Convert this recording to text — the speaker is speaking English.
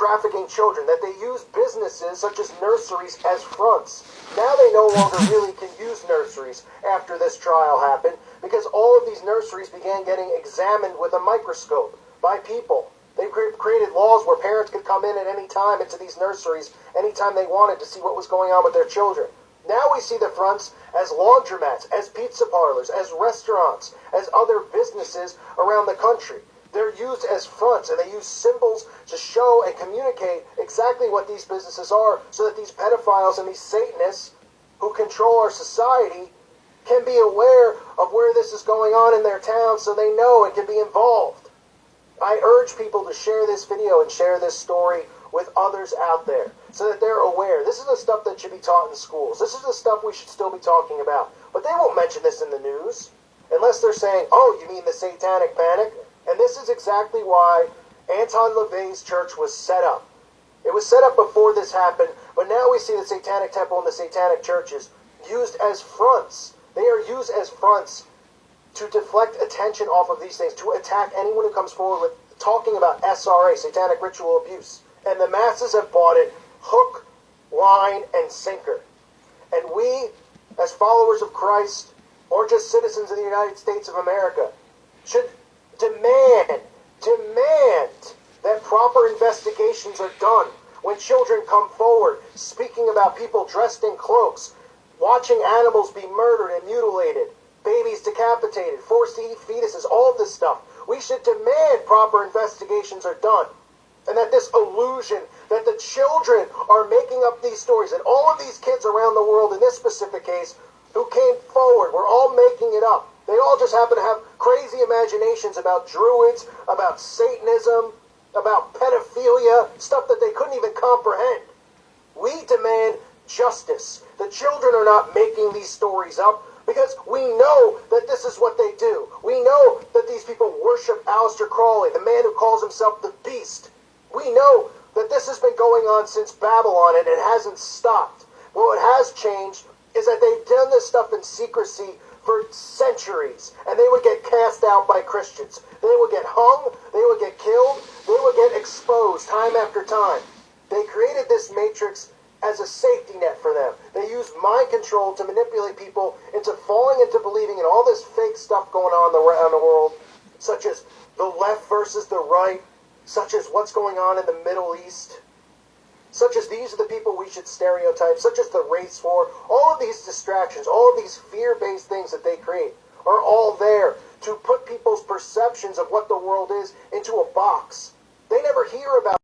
trafficking children, that they use businesses such as nurseries as fronts. Now they no longer really can use nurseries after this trial happened, because all of these nurseries began getting examined with a microscope by people. They created laws where parents could come in at any time into these nurseries anytime they wanted to see what was going on with their children. Now we see the fronts as laundromats, as pizza parlors, as restaurants, as other businesses around the country. They're used as fronts, and they use symbols to show and communicate exactly what these businesses are, so that these pedophiles and these Satanists who control our society can be aware of where this is going on in their town, so they know and can be involved. I urge people to share this video and share this story with others out there, so that they're aware. This is the stuff that should be taught in schools. This is the stuff we should still be talking about. But they won't mention this in the news, unless they're saying, oh, you mean the satanic panic? And this is exactly why Anton LaVey's church was set up. It was set up before this happened, but now we see the Satanic Temple and the Satanic churches used as fronts. They are used as fronts to deflect attention off of these things, to attack anyone who comes forward with talking about SRA, satanic ritual abuse. And the masses have bought it hook, line, and sinker. And we, as followers of Christ, or just citizens of the United States of America, should demand that proper investigations are done when children come forward speaking about people dressed in cloaks, watching animals be murdered and mutilated, babies decapitated, forced to eat fetuses, all of this stuff. We should demand proper investigations are done. And that this illusion that the children are making up these stories, and all of these kids around the world in this specific case who came forward were all making it up. They all just happen to have crazy imaginations about druids, about Satanism, about pedophilia, stuff that they couldn't even comprehend. We demand justice. The children are not making these stories up, because we know that this is what they do. We know that these people worship Aleister Crowley, the man who calls himself the Beast. We know that this has been going on since Babylon, and it hasn't stopped. What has changed is that they've done this stuff in secrecy for centuries, and they would get cast out by Christians. They would get hung, they would get killed, they would get exposed time after time. They created this matrix as a safety net for them. They used mind control to manipulate people into falling into believing in all this fake stuff going on around the world, such as the left versus the right, such as what's going on in the Middle East, such as these are the people we should stereotype, such as the race war. All of these distractions, all of these fear-based things that they create are all there to put people's perceptions of what the world is into a box. They never hear about